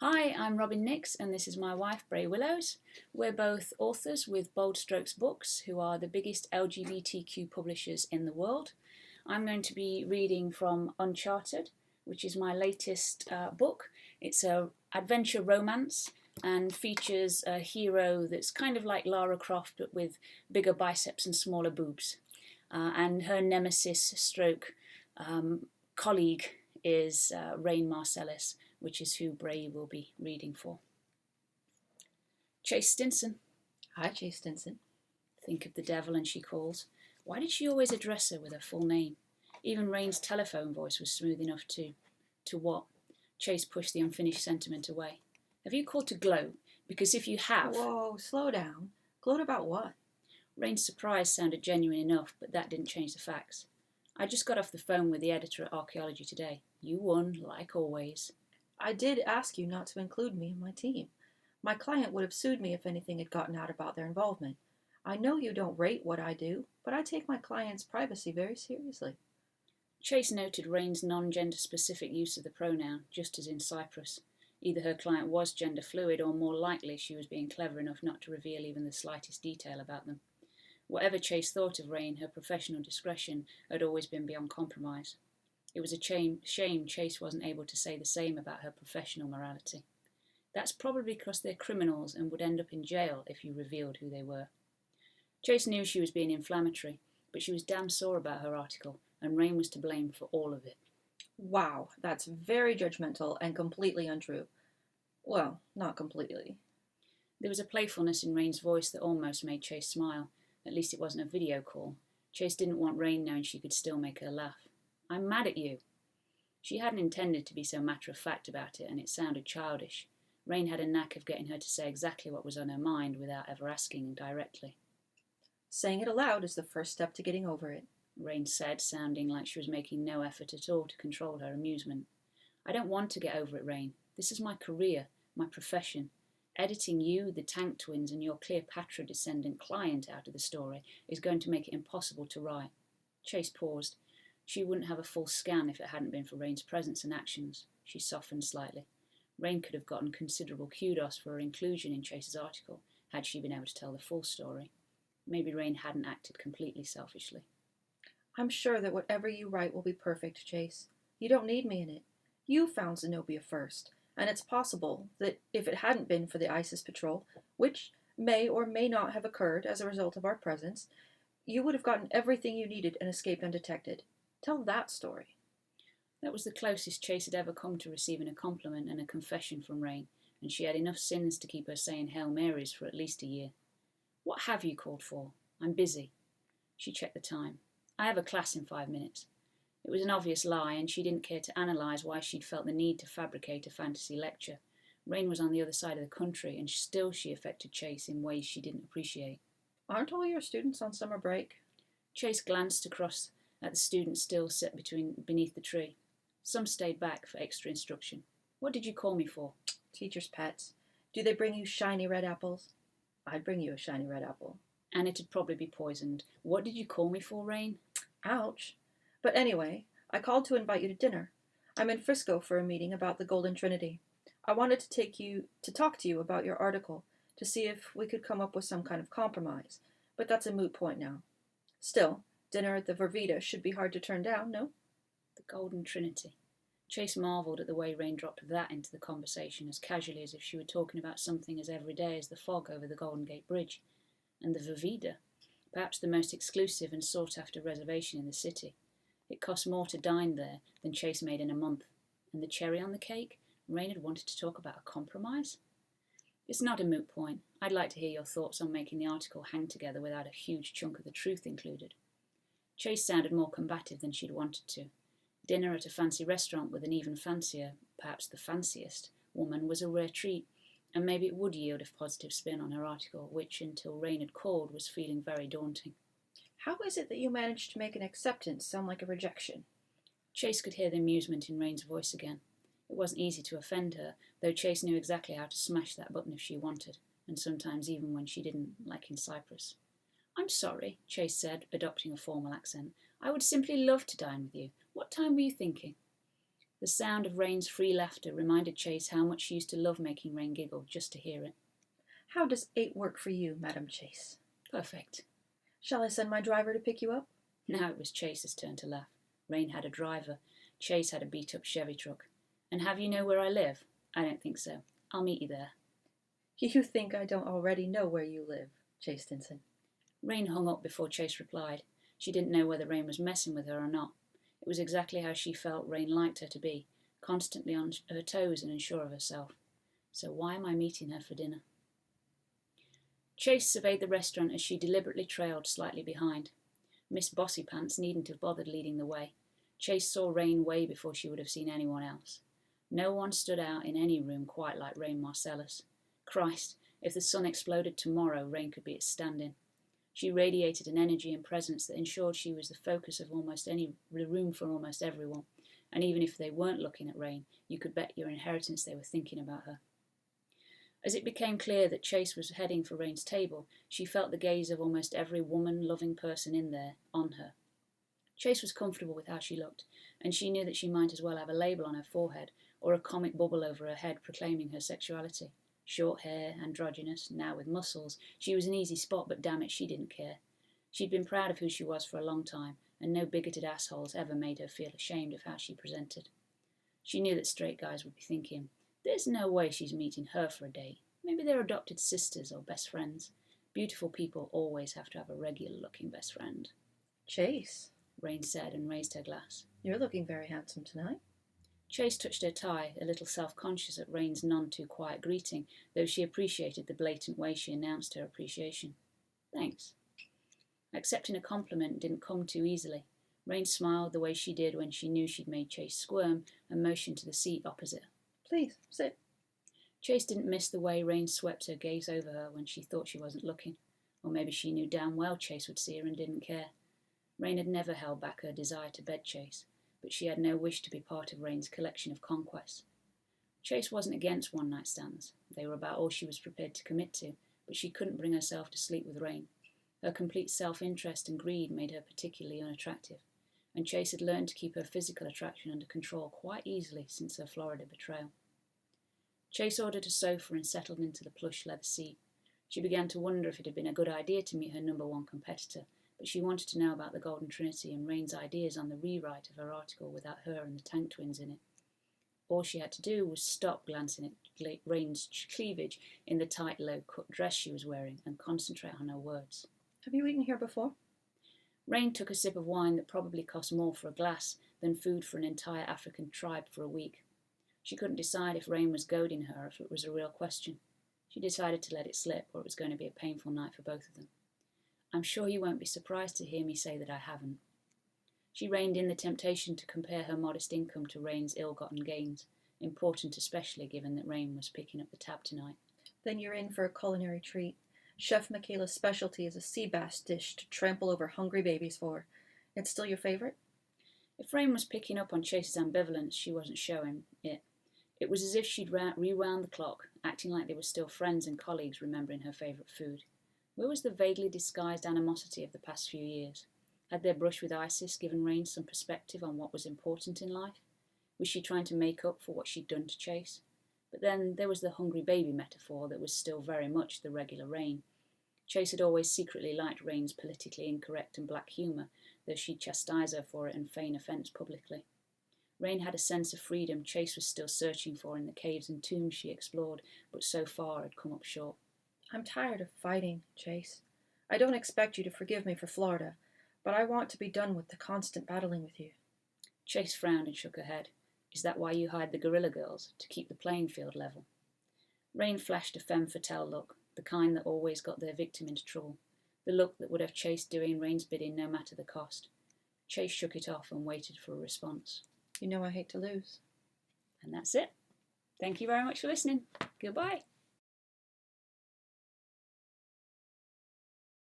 Hi, I'm Robyn Nyx, and this is my wife, Bray Willows. We're both authors with Bold Strokes Books, who are the biggest LGBTQ publishers in the world. I'm going to be reading from Uncharted, which is my latest book. It's an adventure romance and features a hero that's kind of like Lara Croft, but with bigger biceps and smaller boobs. And her nemesis stroke colleague is Rayne Marcellus, which is who Bray will be reading for. Chase Stinsen. Hi, Chase Stinsen. Think of the devil and she calls. Why did she always address her with her full name? Even Rayne's telephone voice was smooth enough to what? Chase pushed the unfinished sentiment away. Have you called to gloat? Because if you have... Whoa, slow down. Gloat about what? Rayne's surprise sounded genuine enough, but that didn't change the facts. I just got off the phone with the editor at Archaeology today. You won, like always. I did ask you not to include me in my team. My client would have sued me if anything had gotten out about their involvement. I know you don't rate what I do, but I take my client's privacy very seriously. Chase noted Rayne's non-gender specific use of the pronoun, just as in Cyprus. Either her client was gender fluid, or more likely she was being clever enough not to reveal even the slightest detail about them. Whatever Chase thought of Rayne, her professional discretion had always been beyond compromise. It was a shame Chase wasn't able to say the same about her professional morality. That's probably because they're criminals and would end up in jail if you revealed who they were. Chase knew she was being inflammatory, but she was damn sore about her article, and Rayne was to blame for all of it. Wow, that's very judgmental and completely untrue. Well, not completely. There was a playfulness in Rayne's voice that almost made Chase smile. At least it wasn't a video call. Chase didn't want Rayne knowing she could still make her laugh. I'm mad at you. She hadn't intended to be so matter-of-fact about it, and it sounded childish. Rayne had a knack of getting her to say exactly what was on her mind without ever asking directly. Saying it aloud is the first step to getting over it, Rayne said, sounding like she was making no effort at all to control her amusement. I don't want to get over it, Rayne. This is my career, my profession. Editing you, the Tank Twins, and your Cleopatra descendant client out of the story is going to make it impossible to write. Chase paused. She wouldn't have a full scan if it hadn't been for Rayne's presence and actions. She softened slightly. Rayne could have gotten considerable kudos for her inclusion in Chase's article, had she been able to tell the full story. Maybe Rayne hadn't acted completely selfishly. I'm sure that whatever you write will be perfect, Chase. You don't need me in it. You found Zenobia first, and it's possible that if it hadn't been for the ISIS patrol, which may or may not have occurred as a result of our presence, you would have gotten everything you needed and escaped undetected. Tell that story. That was the closest Chase had ever come to receiving a compliment and a confession from Rayne, and she had enough sins to keep her saying Hail Marys for at least a year. What have you called for? I'm busy. She checked the time. I have a class in 5 minutes. It was an obvious lie, and she didn't care to analyse why she'd felt the need to fabricate a fantasy lecture. Rayne was on the other side of the country, and still she affected Chase in ways she didn't appreciate. Aren't all your students on summer break? Chase glanced across at the students still set beneath the tree. Some stayed back for extra instruction. What did you call me for? Teacher's pets. Do they bring you shiny red apples? I'd bring you a shiny red apple. And it'd probably be poisoned. What did you call me for, Rayne? Ouch. But anyway, I called to invite you to dinner. I'm in Frisco for a meeting about the Golden Trinity. I wanted to talk to you about your article, to see if we could come up with some kind of compromise, but that's a moot point now. Still, dinner at the Vervita should be hard to turn down, no? The Golden Trinity. Chase marvelled at the way Rayne dropped that into the conversation as casually as if she were talking about something as everyday as the fog over the Golden Gate Bridge. And the Vervita, perhaps the most exclusive and sought-after reservation in the city. It cost more to dine there than Chase made in a month. And the cherry on the cake? Rayne had wanted to talk about a compromise? It's not a moot point. I'd like to hear your thoughts on making the article hang together without a huge chunk of the truth included. Chase sounded more combative than she'd wanted to. Dinner at a fancy restaurant with an even fancier, perhaps the fanciest, woman was a rare treat, and maybe it would yield a positive spin on her article, which, until Rayne had called, was feeling very daunting. How is it that you managed to make an acceptance sound like a rejection? Chase could hear the amusement in Rayne's voice again. It wasn't easy to offend her, though Chase knew exactly how to smash that button if she wanted, and sometimes even when she didn't, like in Cyprus. I'm sorry, Chase said, adopting a formal accent. I would simply love to dine with you. What time were you thinking? The sound of Rayne's free laughter reminded Chase how much she used to love making Rayne giggle just to hear it. How does 8 work for you, Madam Chase? Perfect. Shall I send my driver to pick you up? Now it was Chase's turn to laugh. Rayne had a driver. Chase had a beat-up Chevy truck. And have you know where I live? I don't think so. I'll meet you there. You think I don't already know where you live, Chase Stinsen. Rayne hung up before Chase replied. She didn't know whether Rayne was messing with her or not. It was exactly how she felt Rayne liked her to be, constantly on her toes and unsure of herself. So why am I meeting her for dinner? Chase surveyed the restaurant as she deliberately trailed slightly behind. Miss Bossypants needn't have bothered leading the way. Chase saw Rayne way before she would have seen anyone else. No one stood out in any room quite like Rayne Marcellus. Christ, if the sun exploded tomorrow, Rayne could be its stand-in. She radiated an energy and presence that ensured she was the focus of almost any room for almost everyone, and even if they weren't looking at Rayne, you could bet your inheritance they were thinking about her. As it became clear that Chase was heading for Rayne's table, she felt the gaze of almost every woman-loving person in there on her. Chase was comfortable with how she looked, and she knew that she might as well have a label on her forehead or a comic bubble over her head proclaiming her sexuality. Short hair, androgynous, now with muscles, she was an easy spot, but damn it, she didn't care. She'd been proud of who she was for a long time, and no bigoted assholes ever made her feel ashamed of how she presented. She knew that straight guys would be thinking, there's no way she's meeting her for a date. Maybe they're adopted sisters or best friends. Beautiful people always have to have a regular-looking best friend. Chase, Rayne said and raised her glass. You're looking very handsome tonight. Chase touched her tie, a little self-conscious at Rayne's none-too-quiet greeting, though she appreciated the blatant way she announced her appreciation. Thanks. Accepting a compliment didn't come too easily. Rayne smiled the way she did when she knew she'd made Chase squirm and motioned to the seat opposite her. Please, sit. Chase didn't miss the way Rayne swept her gaze over her when she thought she wasn't looking. Or maybe she knew damn well Chase would see her and didn't care. Rayne had never held back her desire to bed Chase, but she had no wish to be part of Rayne's collection of conquests. Chase wasn't against one-night stands. They were about all she was prepared to commit to, but she couldn't bring herself to sleep with Rayne. Her complete self-interest and greed made her particularly unattractive, and Chase had learned to keep her physical attraction under control quite easily since her Florida betrayal. Chase ordered a sofa and settled into the plush leather seat. She began to wonder if it had been a good idea to meet her number one competitor, but she wanted to know about the Golden Trinity and Rayne's ideas on the rewrite of her article without her and the Tank Twins in it. All she had to do was stop glancing at Rayne's cleavage in the tight, low-cut dress she was wearing and concentrate on her words. Have you eaten here before? Rayne took a sip of wine that probably cost more for a glass than food for an entire African tribe for a week. She couldn't decide if Rayne was goading her or if it was a real question. She decided to let it slip, or it was going to be a painful night for both of them. I'm sure you won't be surprised to hear me say that I haven't. She reined in the temptation to compare her modest income to Rayne's ill-gotten gains, important especially given that Rayne was picking up the tab tonight. Then you're in for a culinary treat. Chef Michaela's specialty is a sea bass dish to trample over hungry babies for. It's still your favorite? If Rayne was picking up on Chase's ambivalence, she wasn't showing it. It was as if she'd rewound the clock, acting like they were still friends and colleagues remembering her favourite food. Where was the vaguely disguised animosity of the past few years? Had their brush with ISIS given Rayne some perspective on what was important in life? Was she trying to make up for what she'd done to Chase? But then there was the hungry baby metaphor that was still very much the regular Rayne. Chase had always secretly liked Rayne's politically incorrect and black humour, though she'd chastise her for it and feign offence publicly. Rayne had a sense of freedom Chase was still searching for in the caves and tombs she explored, but so far had come up short. I'm tired of fighting, Chase. I don't expect you to forgive me for Florida, but I want to be done with the constant battling with you. Chase frowned and shook her head. Is that why you hide the guerrilla girls, to keep the playing field level? Rayne flashed a femme fatale look, the kind that always got their victim into trouble, the look that would have Chase doing Rayne's bidding no matter the cost. Chase shook it off and waited for a response. You know I hate to lose. And that's it. Thank you very much for listening. Goodbye.